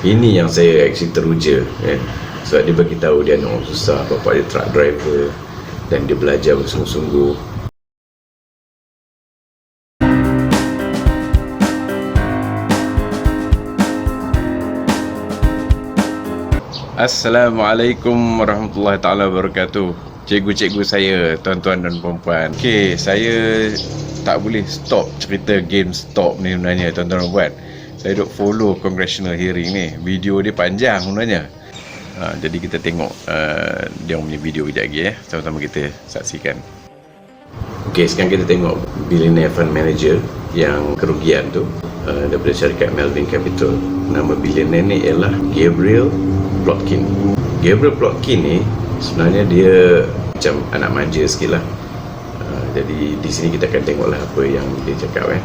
Ini yang saya actually teruja kan. Sebab dia bagi tahu dia orang susah, bapak dia truck driver dan dia belajar bersungguh-sungguh. Assalamualaikum warahmatullahi taala wabarakatuh. Cikgu-cikgu saya, tuan-tuan dan puan-puan. Okey, saya tak boleh stop cerita GameStop ni sebenarnya, tuan-tuan dan puan. Saya duk follow congressional hearing ni. Video dia panjang sebenarnya. Jadi kita tengok dia punya video kejap lagi sama-sama kita saksikan. Okey, sekarang kita tengok Billionaire Fund Manager yang kerugian tu daripada syarikat Melvin Capital. Nama billionaire ni ialah Gabriel Plotkin. Gabriel Plotkin ni sebenarnya dia macam anak manja sikit lah. Jadi di sini kita akan tengoklah apa yang dia cakap.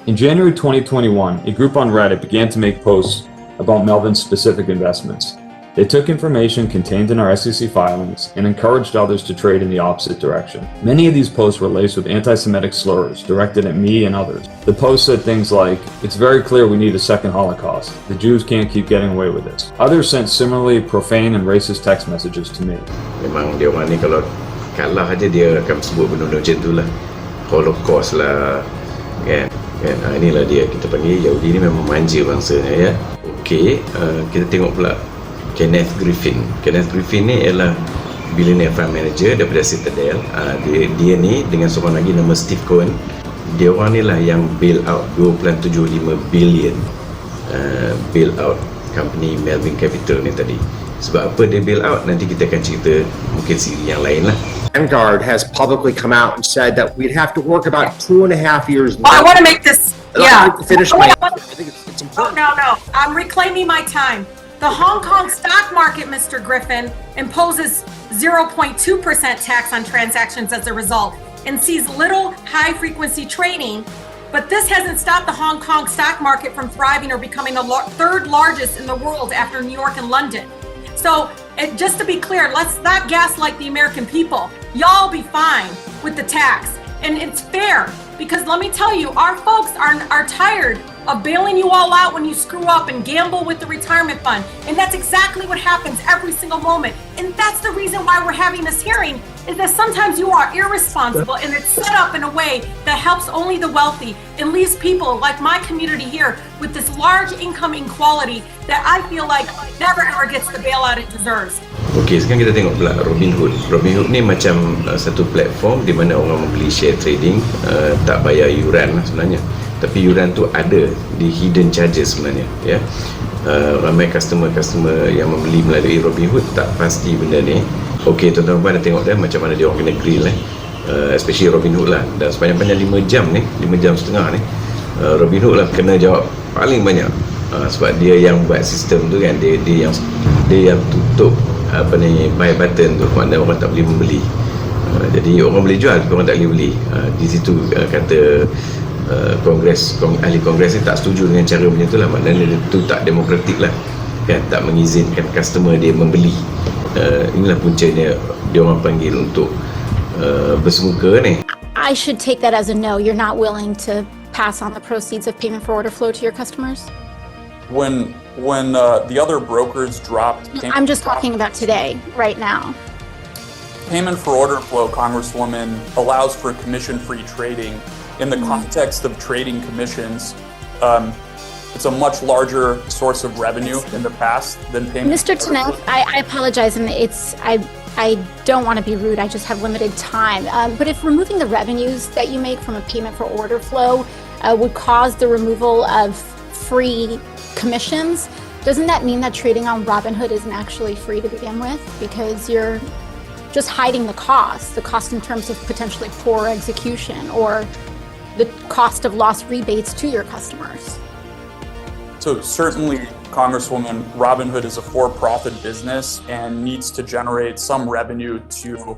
In January 2021, a group on Reddit began to make posts about Melvin's specific investments. They took information contained in our SEC filings and encouraged others to trade in the opposite direction. Many of these posts were laced with anti-Semitic slurs directed at me and others. The posts said things like, "It's very clear we need a second Holocaust. The Jews can't keep getting away with this." Others sent similarly profane and racist text messages to me. Memang dia orang ni kalau kalah aja dia akan sebut benda-benda macam tu lah. Holocaust lah kan. Inilah dia, kita panggil Yahudi ni memang manja bangsanya ya. Okey, kita tengok pula Kenneth Griffin. Kenneth Griffin ni ialah Billionaire Fund Manager daripada Citadel. Dia ni dengan seorang lagi nama Steve Cohen. Dia orang ni lah yang bail out 2.75 billion bail out company Melvin Capital ni tadi. Sebab apa dia bail out, nanti kita akan cerita mungkin siri yang lain lah. Vanguard has publicly come out and said that we'd have to work about 2.5 years. I want to make this. Yeah. Finish my. I think it's important. No. I'm reclaiming my time. The Hong Kong stock market, Mr. Griffin, imposes 0.2% tax on transactions as a result and sees little high-frequency trading. But this hasn't stopped the Hong Kong stock market from thriving or becoming the third largest in the world after New York and London. So, just to be clear, let's not gaslight the American people. Y'all be fine with the tax. And it's fair, because let me tell you, our folks are tired of bailing you all out when you screw up and gamble with the retirement fund. And that's exactly what happens every single moment. And that's the reason why we're having this hearing, is that sometimes you are irresponsible and it's set up in a way that helps only the wealthy and leaves people like my community here with this large income inequality that I feel like never ever gets the bailout it deserves. Okey, sekarang kita tengok pula Robinhood. Robinhood ni macam satu platform di mana orang membeli share trading, tak bayar yuran lah sebenarnya. Tapi yuran tu ada di hidden charges sebenarnya ya. Ramai customer yang membeli melalui Robinhood tak pasti benda ni. Okey, tuan-tuan dah tengok dah macam mana dia orang kena grill especially Robinhood lah. Dan sepanjang 5 jam ni, 5 jam setengah ni, Robinhood lah kena jawab paling banyak. Sebab dia yang buat sistem tu kan, dia yang tutup buy button tu, maknanya orang tak boleh membeli. Jadi orang boleh jual tapi orang tak boleh beli. Di situ kata ahli kongres ni tak setuju dengan cara macam tu lah. Maknanya itu tak demokratik lah kan, tak mengizinkan customer dia membeli. Inilah puncanya dia orang panggil untuk bersemuka ni. I should take that as a no. You're not willing to pass on the proceeds of payment for order flow to your customers? When the other brokers dropped I'm just talking about today, right now. Payment for order flow, Congresswoman, allows for commission-free trading. In the context of trading commissions, it's a much larger source of revenue in the past than payment. Mr. Teneth, I apologize, and I don't want to be rude. I just have limited time. But if removing the revenues that you make from a payment for order flow would cause the removal of free commissions, doesn't that mean that trading on Robinhood isn't actually free to begin with? Because you're just hiding the cost in terms of potentially poor execution or the cost of lost rebates to your customers. So certainly, Congresswoman, Robinhood is a for-profit business and needs to generate some revenue to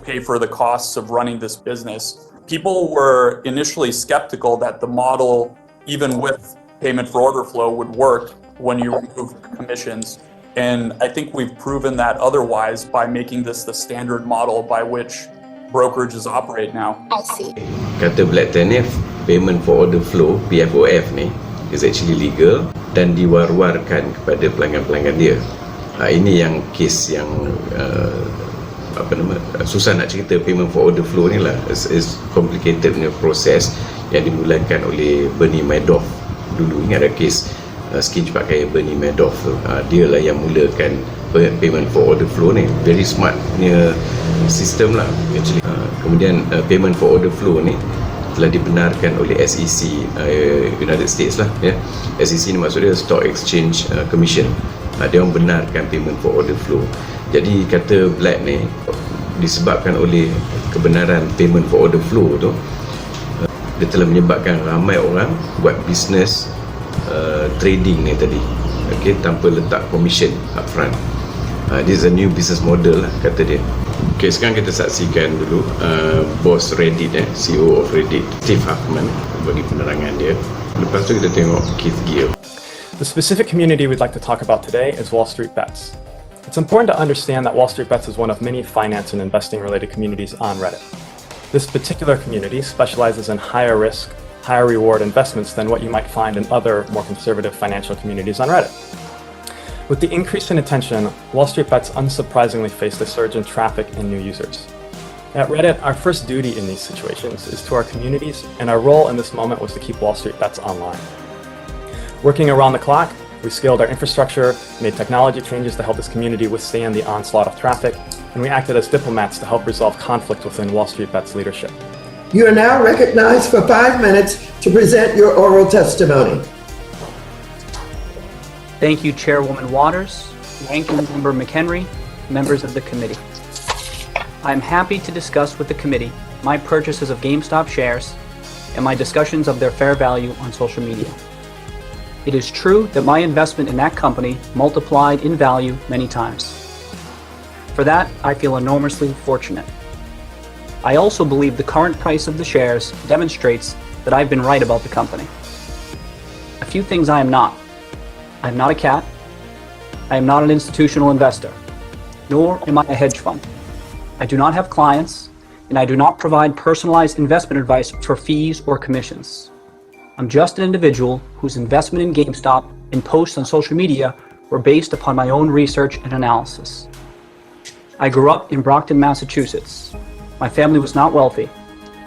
pay for the costs of running this business. People were initially skeptical that the model, even with payment for order flow, would work when you remove commissions. And I think we've proven that otherwise by making this the standard model by which brokerages operate now. I see. Kata Black Tenef, payment for order flow, PFOF ni, is actually legal dan diwar-warkan kepada pelanggan-pelanggan dia. Ini yang kes yang susah nak cerita. Payment for order flow ni lah is complicated punya proses yang dimulakan oleh Bernie Madoff dulu. Ingat ada kes skin cepat kaya Bernie Madoff tu, dia lah yang mulakan payment for order flow ni. Very smart punya sistem lah actually. Kemudian payment for order flow ni telah dibenarkan oleh SEC United States lah ya. SEC ni maksudnya Stock Exchange Commission. Dia orang benarkan payment for order flow. Jadi kata Black ni disebabkan oleh kebenaran payment for order flow tu, dia telah menyebabkan ramai orang buat bisnes trading ni tadi, okay, tanpa letak commission upfront. This is a new business model lah kata dia. Okay, sekarang kita saksikan dulu bos Reddit CEO of Reddit, Steve Huffman, bagi penerangan dia. Lepas tu kita tengok Keith Gill. The specific community we'd like to talk about today is wallstreetbets. It's important to understand that wallstreetbets is one of many finance and investing related communities on Reddit. This particular community specializes in higher risk, higher reward investments than what you might find in other more conservative financial communities on Reddit. With the increase in attention, wallstreetbets unsurprisingly faced a surge in traffic and new users. At Reddit, our first duty in these situations is to our communities, and our role in this moment was to keep wallstreetbets online. Working around the clock, we scaled our infrastructure, made technology changes to help this community withstand the onslaught of traffic, and we acted as diplomats to help resolve conflict within wallstreetbets leadership. You are now recognized for 5 minutes to present your oral testimony. Thank you, Chairwoman Waters, Ranking Member McHenry, members of the committee. I am happy to discuss with the committee my purchases of GameStop shares and my discussions of their fair value on social media. It is true that my investment in that company multiplied in value many times. For that, I feel enormously fortunate. I also believe the current price of the shares demonstrates that I've been right about the company. A few things I am not. I am not a cat. I am not an institutional investor, nor am I a hedge fund. I do not have clients, and I do not provide personalized investment advice for fees or commissions. I'm just an individual whose investment in GameStop and posts on social media were based upon my own research and analysis. I grew up in Brockton, Massachusetts. My family was not wealthy.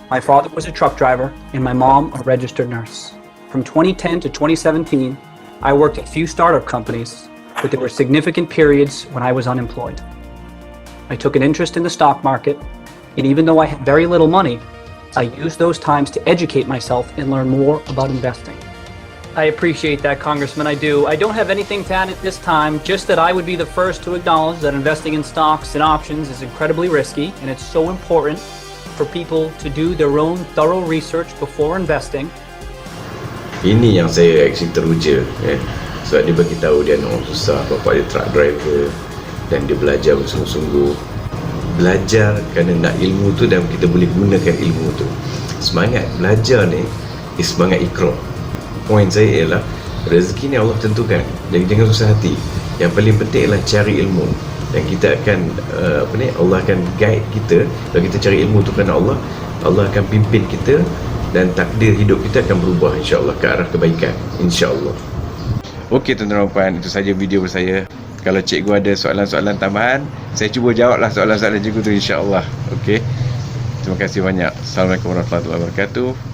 My father was a truck driver and my mom a registered nurse. From 2010 to 2017, I worked at few startup companies, but there were significant periods when I was unemployed. I took an interest in the stock market, and even though I had very little money, I used those times to educate myself and learn more about investing. I appreciate that, Congressman, I do. I don't have anything to add at this time, just that I would be the first to acknowledge that investing in stocks and options is incredibly risky, and it's so important for people to do their own thorough research before investing. Ini yang saya actually teruja sebab dia bagi tahu dia orang susah, bapak dia truck driver dan dia belajar bersungguh-sungguh. Belajar kerana nak ilmu tu dan kita boleh gunakan ilmu tu. Semangat belajar ni is semangat ikrar. Poin saya ialah rezeki ni Allah tentukan. Jadi jangan susah hati. Yang paling penting ialah cari ilmu. Dan kita akan Allah akan guide kita. Kalau kita cari ilmu tu kerana Allah, Allah akan pimpin kita dan takdir hidup kita akan berubah insya-Allah ke arah kebaikan insya-Allah. Okey tuan-tuan dan puan, itu saja video saya. Kalau cikgu ada soalan-soalan tambahan, saya cuba jawablah soalan-soalan cikgu tu insya-Allah. Okey. Terima kasih banyak. Assalamualaikum warahmatullahi wabarakatuh.